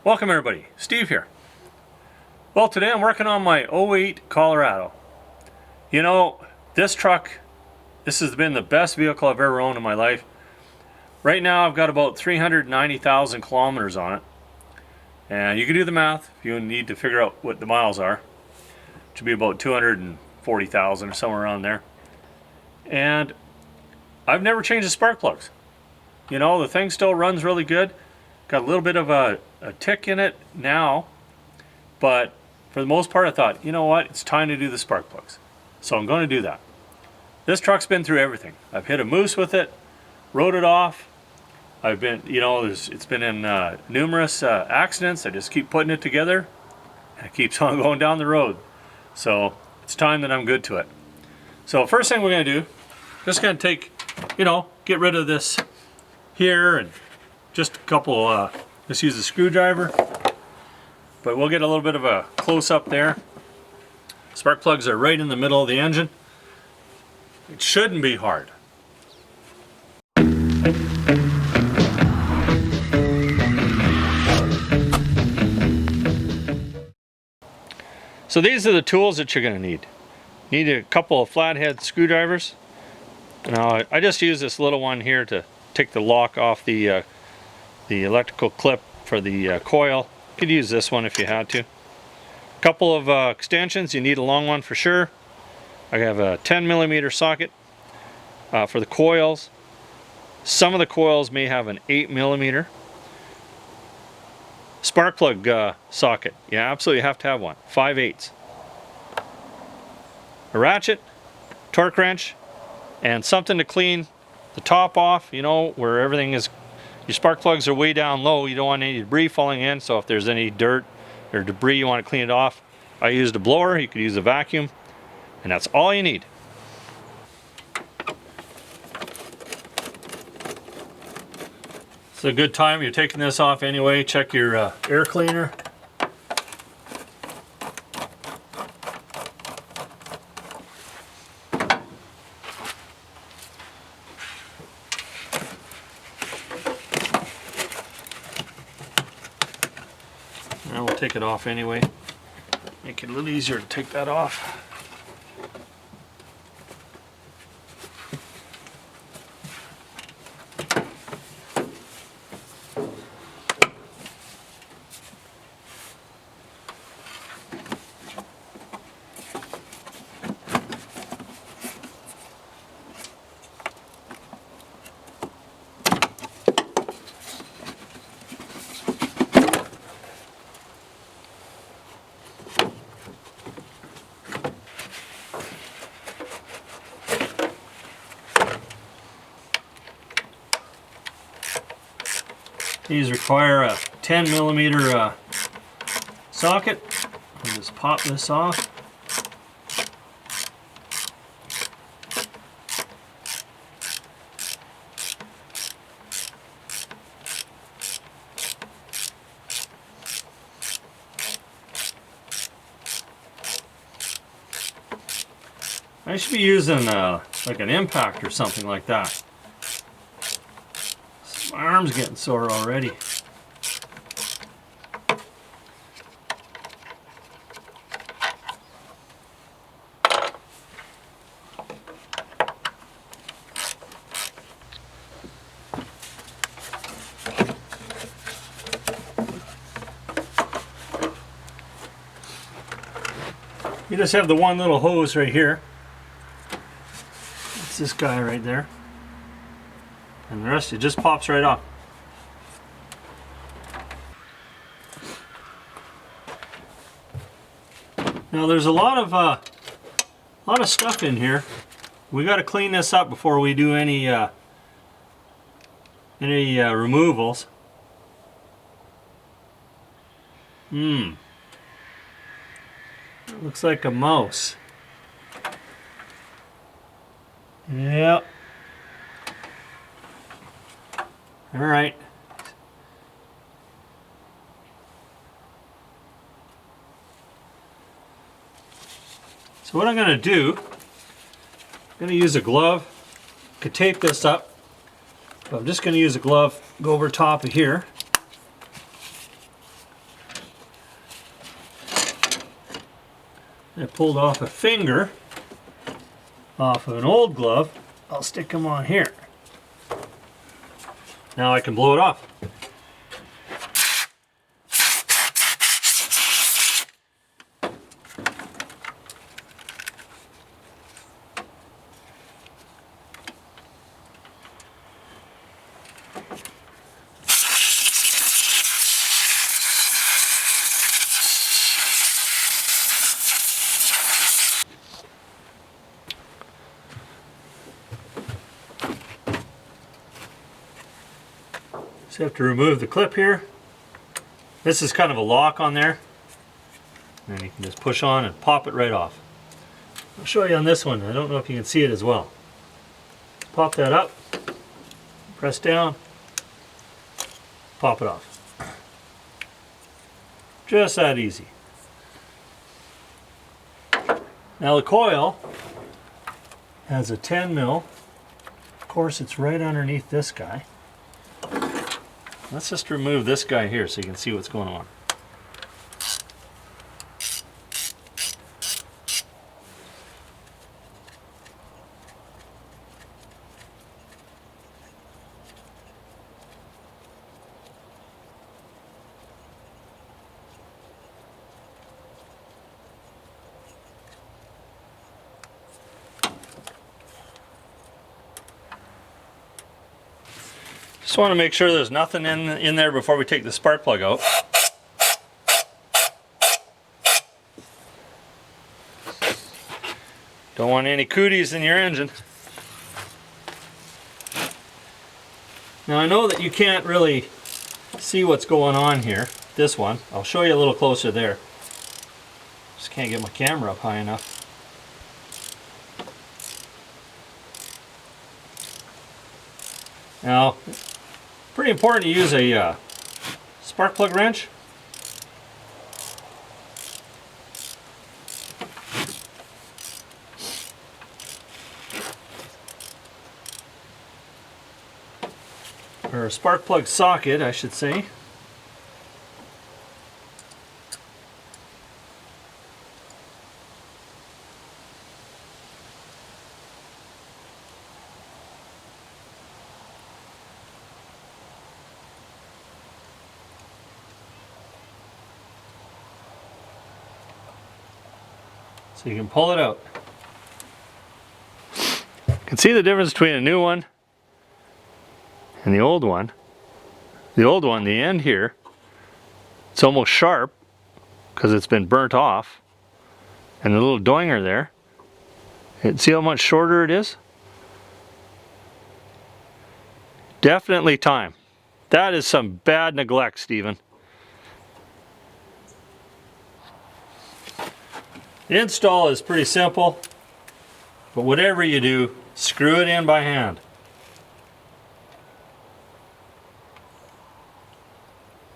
Welcome everybody, Steve here. Well, today I'm working on my '08 Colorado. You know, this truck, this has been the best vehicle I've ever owned in my life. Right now I've got about 390,000 kilometers on it. And you can do the math if you need to figure out what the miles are. It should be about 240,000 or somewhere around there. And I've never changed the spark plugs. You know, the thing still runs really good. Got a little bit of a tick in it now, but for the most part I thought, you know what, it's time to do the spark plugs. So I'm going to do that. This truck's been through everything. I've hit a moose with it, rode it off. I've been, you know, it's been in numerous accidents. I just keep putting it together and it keeps on going down the road. So it's time that I'm good to it. So first thing we're going to do, just going to take, you know, get rid of this here and just a couple, let's use a screwdriver, but we'll get a little bit of a close-up there. Spark plugs are right in the middle of the engine. It shouldn't be hard. So these are the tools that you're going to need. Need a couple of flathead screwdrivers. Now I just use this little one here to take the lock off the electrical clip for the coil. You could use this one if you had to. A couple of extensions. You need a long one for sure. I have a 10mm socket for the coils. Some of the coils may have an 8mm. Spark plug socket. You absolutely have to have one. 5/8. A ratchet, torque wrench, and something to clean the top off, you know, where everything is. Your spark plugs are way down low. You don't want any debris falling in, so if there's any dirt or debris you want to clean it off, I used a blower. You could use a vacuum, and that's all you need. It's a good time. You're taking this off anyway. Check your air cleaner. And we'll take it off anyway. Make it a little easier to take that off. These require a 10mm socket. I'll just pop this off. I should be using like an impact or something like that. My arm's getting sore already. You just have the one little hose right here. It's this guy right there. And the rest, it just pops right off. Now there's a lot of stuff in here. We got to clean this up before we do any removals. It looks like a mouse. Yep. All right. So what I'm going to do, I'm going to use a glove. Could tape this up, but I'm just going to use a glove, go over top of here. I pulled off a finger off of an old glove. I'll stick them on here. Now I can blow it off. Just have to remove the clip here. This is kind of a lock on there. And you can just push on and pop it right off. I'll show you on this one. I don't know if you can see it as well. Pop that up, press down, pop it off. Just that easy. Now the coil has a 10 mil. Of course, it's right underneath this guy. Let's just remove this guy here so you can see what's going on. Just want to make sure there's nothing in there before we take the spark plug out. Don't want any cooties in your engine. Now I know that you can't really see what's going on here. This one, I'll show you a little closer there. Just can't get my camera up high enough. Now, pretty important to use a spark plug wrench. Or a spark plug socket, I should say. So you can pull it out. You can see the difference between a new one and the old one. The old one, the end here, it's almost sharp because it's been burnt off. And the little doinger there, see how much shorter it is? Definitely time. That is some bad neglect, Stephen. The install is pretty simple, but whatever you do, screw it in by hand.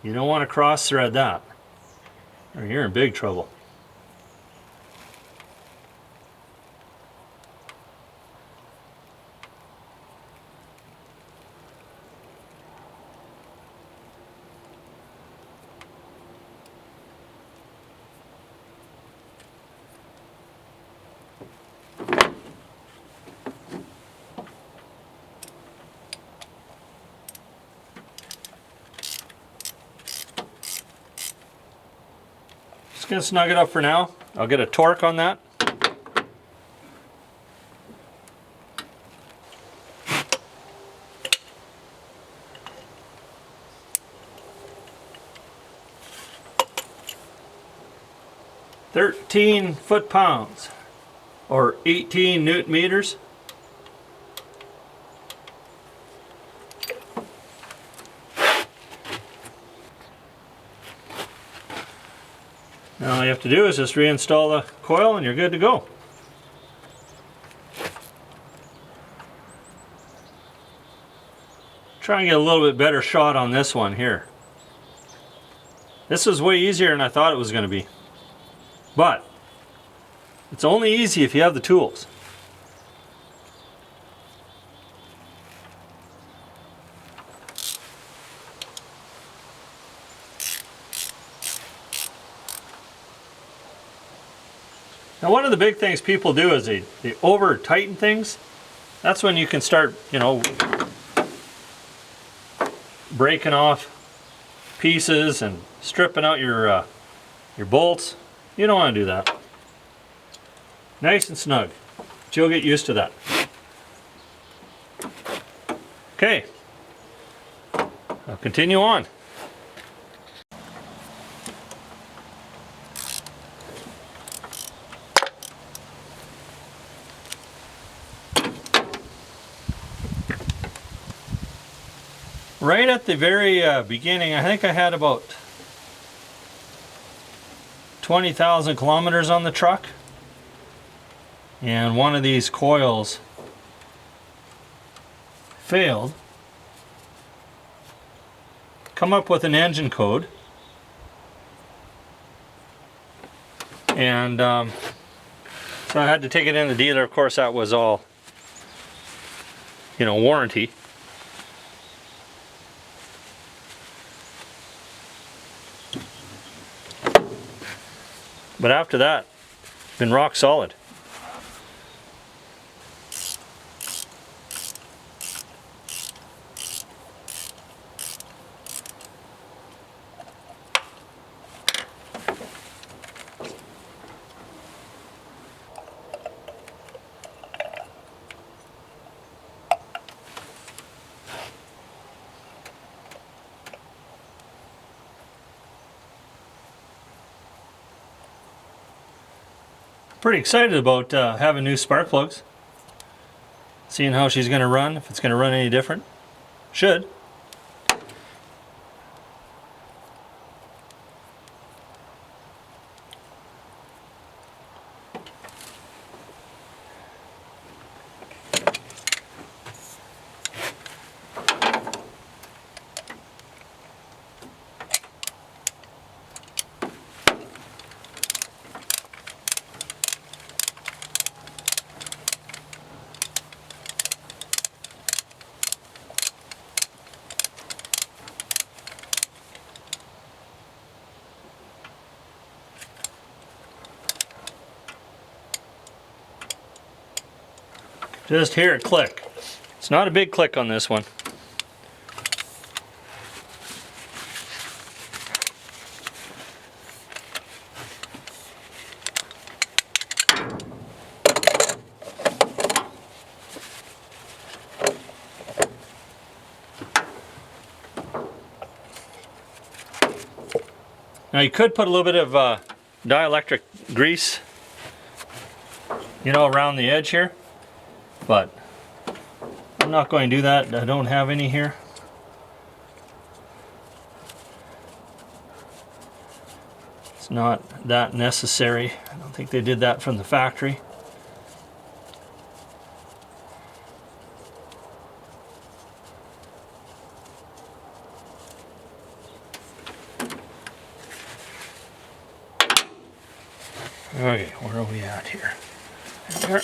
You don't want to cross thread that, or you're in big trouble. Just gonna snug it up for now. I'll get a torque on that. "13 foot-pounds or 18 newton meters. Now all you have to do is just reinstall the coil and you're good to go. Try and get a little bit better shot on this one here. This was way easier than I thought it was going to be. But it's only easy if you have the tools. Now one of the big things people do is they over tighten things. That's when you can start, you know, breaking off pieces and stripping out your bolts. You don't want to do that. Nice and snug. But you'll get used to that. Okay. I'll continue on. Right at the very beginning, I think I had about 20,000 kilometers on the truck, and one of these coils failed. Come up with an engine code, and so I had to take it in the dealer. Of course, that was all, you know, warranty. But after that, it's been rock solid. Pretty excited about having new spark plugs. Seeing how she's going to run, if it's going to run any different. Should. Just hear it click. It's not a big click on this one. Now you could put a little bit of dielectric grease, you know, around the edge here. But I'm not going to do that. I don't have any here. It's not that necessary. I don't think they did that from the factory. Okay, where are we at here? There.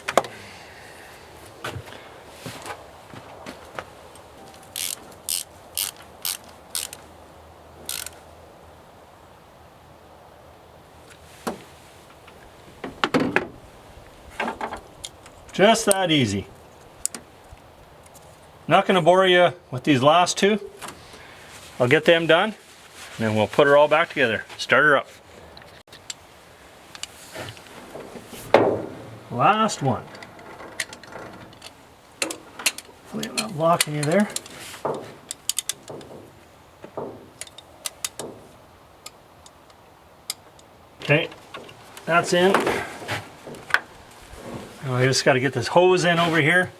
Just that easy. Not going to bore you with these last two. I'll get them done, and then we'll put her all back together. Start her up. Last one. Hopefully I'm not blocking you there. Okay, that's in. Now I just got to get this hose in over here.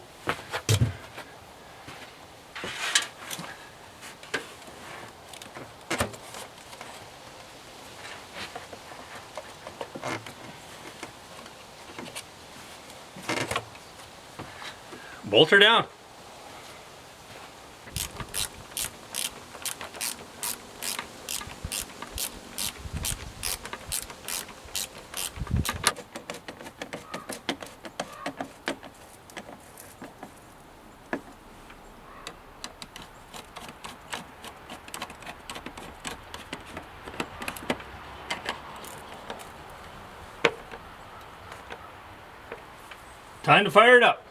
Bolt her down. Time to fire it up.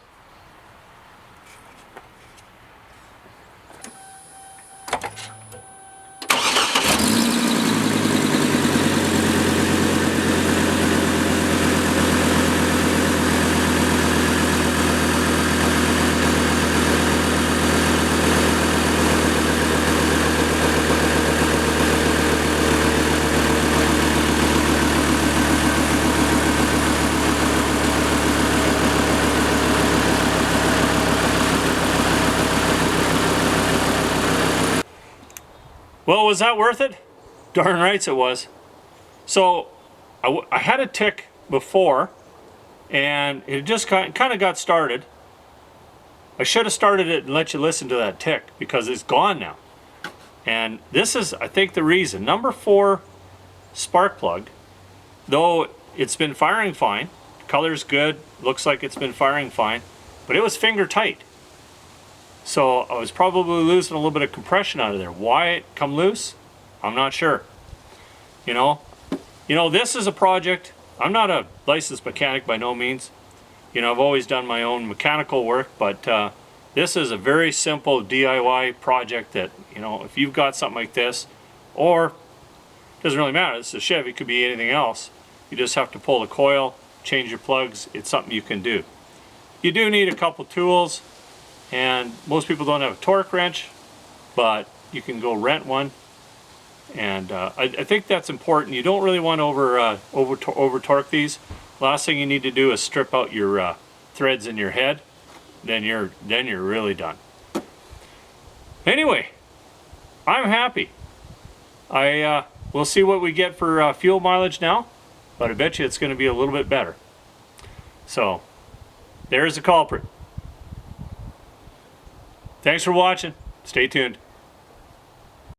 Well, was that worth it? Darn rights it was. So I had a tick before and it just kind of got started. I should have started it and let you listen to that tick because it's gone now. And this is, I think, the reason. Number 4 spark plug, though it's been firing fine, color's good, looks like it's been firing fine, but it was finger tight. So I was probably losing a little bit of compression out of there. Why it come loose? I'm not sure. You know, this is a project. I'm not a licensed mechanic by no means. You know, I've always done my own mechanical work, but this is a very simple DIY project that, you know, if you've got something like this, or it doesn't really matter, this is a Chevy, it could be anything else. You just have to pull the coil, change your plugs. It's something you can do. You do need a couple tools. And most people don't have a torque wrench, but you can go rent one. And I think that's important. You don't really want to over torque these. Last thing you need to do is strip out your threads in your head. Then you're really done. Anyway, I'm happy. We'll see what we get for fuel mileage now, but I bet you it's going to be a little bit better. So there's the culprit. Thanks for watching. Stay tuned.